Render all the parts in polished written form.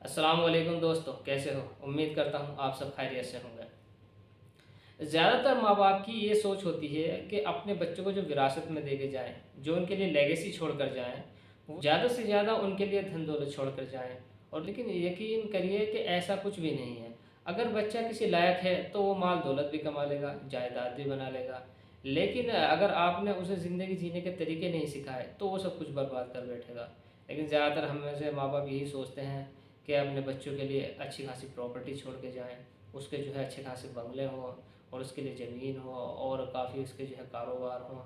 अस्सलाम वालेकुम दोस्तों, कैसे हो? उम्मीद करता हूँ आप सब खैरियत से होंगे। ज़्यादातर माँ बाप की ये सोच होती है कि अपने बच्चों को जो विरासत में दे के जाएँ, जो उनके लिए लेगेसी छोड़ कर जाएँ, वो ज़्यादा से ज़्यादा उनके लिए धन दौलत छोड़ कर जाएँ। और लेकिन यकीन करिए कि ऐसा कुछ भी नहीं है। अगर बच्चा किसी लायक है तो वो माल दौलत भी कमा लेगा, जायदाद भी बना लेगा। लेकिन अगर आपने उसे ज़िंदगी जीने के तरीके नहीं सिखाए तो वो सब कुछ बर्बाद कर बैठेगा। लेकिन ज़्यादातर हम में से माँ बाप यही सोचते हैं कि अपने बच्चों के लिए अच्छी खासी प्रॉपर्टी छोड़ के जाएँ, उसके जो है अच्छे खासे बंगले हों और उसके लिए ज़मीन हो और काफ़ी उसके जो है कारोबार हों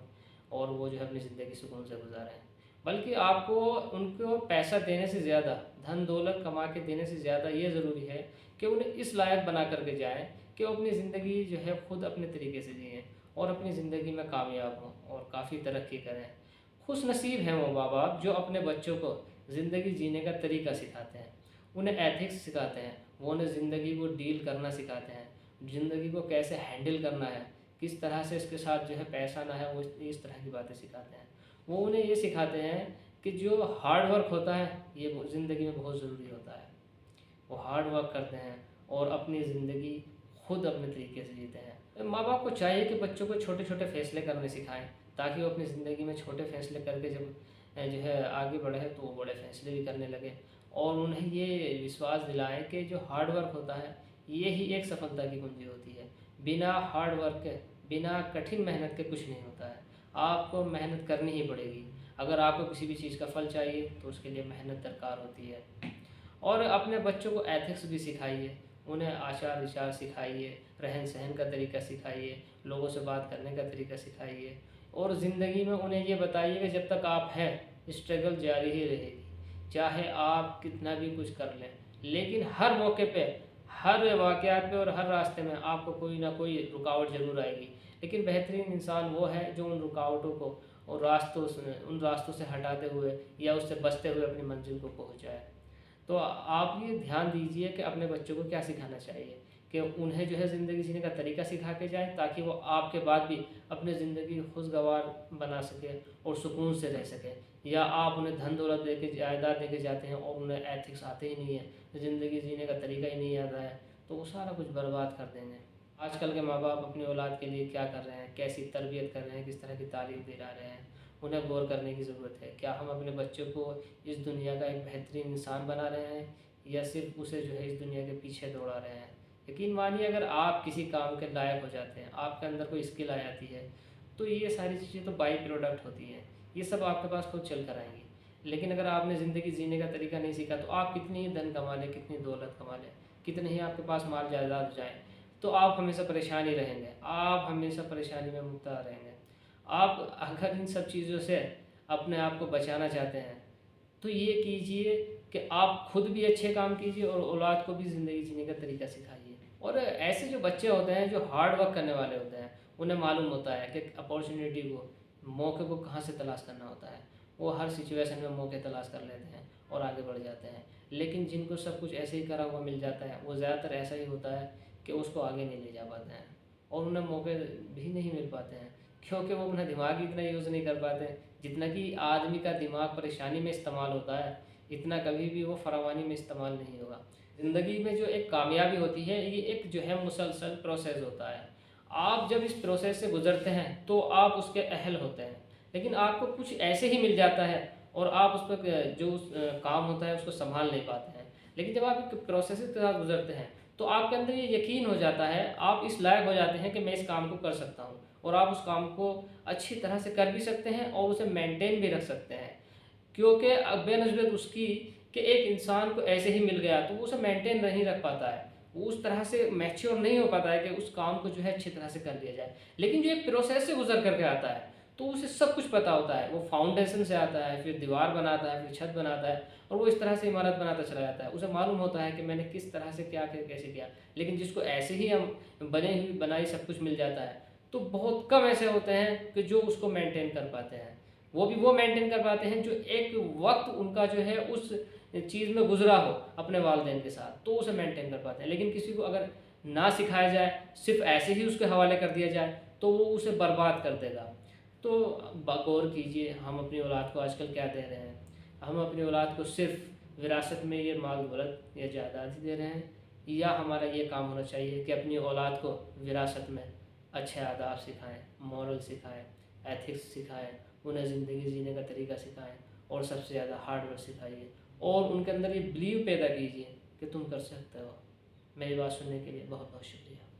और वो जो है अपनी ज़िंदगी सुकून से गुजारें। बल्कि आपको उनको पैसा देने से ज़्यादा, धन दौलत कमा के देने से ज़्यादा ये ज़रूरी है कि उन्हें इस लायक बना कर के जाएँ कि वो अपनी ज़िंदगी जो है खुद अपने तरीके से जिएँ और अपनी ज़िंदगी में कामयाब हों और काफ़ी तरक्की करें। खुशनसीब हैं वो माँ बाप जो अपने बच्चों को ज़िंदगी जीने का तरीका सिखाते हैं, उन्हें एथिक्स सिखाते हैं, वो उन्हें ज़िंदगी को डील करना सिखाते हैं, ज़िंदगी को कैसे हैंडल करना है, किस तरह से इसके साथ जो है पेश आना है, वो इस तरह की बातें सिखाते हैं। वो उन्हें ये सिखाते हैं कि जो हार्ड वर्क होता है ये ज़िंदगी में बहुत ज़रूरी होता है। वो हार्ड वर्क करते हैं और अपनी ज़िंदगी खुद अपने तरीके से जीते हैं। माँ बाप को चाहिए कि बच्चों को छोटे छोटे फैसले करने सिखाएं ताकि वो अपनी ज़िंदगी में छोटे फैसले करके जब जो है आगे बढ़े तो वो बड़े फैसले भी करने लगे और उन्हें ये विश्वास दिलाएं कि जो हार्ड वर्क होता है ये ही एक सफलता की कुंजी होती है। बिना हार्ड वर्क के, बिना कठिन मेहनत के कुछ नहीं होता है। आपको मेहनत करनी ही पड़ेगी। अगर आपको किसी भी चीज़ का फल चाहिए तो उसके लिए मेहनत दरकार होती है। और अपने बच्चों को एथिक्स भी सिखाइए, उन्हें आचार विचार सिखाइए, रहन सहन का तरीका सिखाइए, लोगों से बात करने का तरीका सिखाइए और ज़िंदगी में उन्हें ये बताइए कि जब तक आप हैं स्ट्रगल जारी ही रहेगी, चाहे आप कितना भी कुछ कर लें। लेकिन हर मौके पे, हर वाक़यात पे और हर रास्ते में आपको कोई ना कोई रुकावट ज़रूर आएगी। लेकिन बेहतरीन इंसान वो है जो उन रुकावटों को और उन रास्तों से हटाते हुए या उससे बचते हुए अपनी मंज़िल को पहुँच जाए। तो आप ये ध्यान दीजिए कि अपने बच्चों को क्या सिखाना चाहिए कि उन्हें जो है ज़िंदगी जीने का तरीका सिखा के जाएँ ताकि वो आपके बाद भी अपनी ज़िंदगी खुशगवार बना सकें और सुकून से रह सकें। या आप उन्हें धन दौलत दे के, जायदाद दे के जाते हैं और उन्हें एथिक्स आते ही नहीं है, ज़िंदगी जीने का तरीका ही नहीं आता है, तो वो सारा कुछ बर्बाद कर देंगे। आजकल के माँ बाप अपनी औलाद के लिए क्या कर रहे हैं, कैसी तरबियत कर रहे हैं, किस तरह की तालीम दिला रहे हैं, उन्हें गौर करने की ज़रूरत है। क्या हम अपने बच्चों को इस दुनिया का एक बेहतरीन इंसान बना रहे हैं या सिर्फ उसे जो है इस दुनिया के पीछे दौड़ा रहे हैं? यकीन मानिए अगर आप किसी काम के लायक हो जाते हैं, आपके अंदर कोई स्किल आ जाती है, तो ये सारी चीज़ें तो बाई प्रोडक्ट होती हैं, ये सब आपके पास खुद चल कर आएंगी। लेकिन अगर आपने ज़िंदगी जीने का तरीका नहीं सीखा तो आप कितनी ही धन कमा लें, कितनी दौलत कमा लें, कितने ही आपके पास माल जायदाद हो जाए, तो आप हमेशा परेशान ही रहेंगे, आप हमेशा परेशानी में मुब्तला रहेंगे। आप अगर इन सब चीज़ों से अपने आप को बचाना चाहते हैं तो ये कीजिए कि आप खुद भी अच्छे काम कीजिए और औलाद को भी ज़िंदगी जीने का तरीका सिखाइए। और ऐसे जो बच्चे होते हैं जो हार्ड वर्क करने वाले होते हैं, उन्हें मालूम होता है कि अपॉर्चुनिटी को, मौके को कहाँ से तलाश करना होता है। वो हर सिचुएशन में मौके तलाश कर लेते हैं और आगे बढ़ जाते हैं। लेकिन जिनको सब कुछ ऐसे ही करा हुआ मिल जाता है, वो ज़्यादातर ऐसा ही होता है कि उसको आगे नहीं ले जा पाते हैं और उन्हें मौके भी नहीं मिल पाते हैं क्योंकि वो अपना दिमाग ही इतना यूज़ नहीं कर पाते। जितना कि आदमी का दिमाग परेशानी में इस्तेमाल होता है, इतना कभी भी वो फरावानी में इस्तेमाल नहीं होगा। ज़िंदगी में जो एक कामयाबी होती है ये एक जो है मुसलसल प्रोसेस होता है। आप जब इस प्रोसेस से गुज़रते हैं तो आप उसके अहल होते हैं। लेकिन आपको कुछ ऐसे ही मिल जाता है और आप उस पर जो काम होता है उसको सँभाल नहीं पाते हैं। लेकिन जब आप एक प्रोसेस के साथ गुज़रते हैं तो आपके अंदर ये यकीन हो जाता है, आप इस लायक हो जाते हैं कि मैं इस काम को कर सकता हूँ और आप उस काम को अच्छी तरह से कर भी सकते हैं और उसे मेंटेन भी रख सकते हैं। क्योंकि बेनस्बत उसकी कि एक इंसान को ऐसे ही मिल गया तो वो उसे मेंटेन नहीं रख पाता है, वो उस तरह से मैच्योर नहीं हो पाता है कि उस काम को जो है अच्छी तरह से कर लिया जाए। लेकिन जो एक प्रोसेस से गुजर करके आता है तो उसे सब कुछ पता होता है। वो फाउंडेशन से आता है, फिर दीवार बनाता है, फिर छत बनाता है और वो इस तरह से इमारत बनाता चला जाता है। उसे मालूम होता है कि मैंने किस तरह से क्या किया, कैसे किया। लेकिन जिसको ऐसे ही हम बने हुई बनाई सब कुछ मिल जाता है तो बहुत कम ऐसे होते हैं कि जो उसको मेंटेन कर पाते हैं। वो भी वो मेंटेन कर पाते हैं जो एक वक्त उनका जो है उस चीज़ में गुजरा हो अपने वालिदैन के साथ, तो उसे मेंटेन कर पाते हैं। लेकिन किसी को अगर ना सिखाया जाए, सिर्फ ऐसे ही उसके हवाले कर दिया जाए तो वो उसे बर्बाद कर देगा। तो गौर कीजिए हम अपनी औलाद को आजकल क्या दे रहे हैं। हम अपनी औलाद को सिर्फ विरासत में ये माल दौलत या जायदाद ही दे रहे हैं, या हमारा ये काम होना चाहिए कि अपनी औलाद को विरासत में अच्छे आदाब सिखाएं, मॉरल सिखाएं, एथिक्स सिखाएं, उन्हें ज़िंदगी जीने का तरीका सिखाएं, और सबसे ज़्यादा हार्ड वर्क सिखाइए, और उनके अंदर ये बिलीव पैदा कीजिए कि तुम कर सकते हो। मेरी बात सुनने के लिए बहुत बहुत शुक्रिया।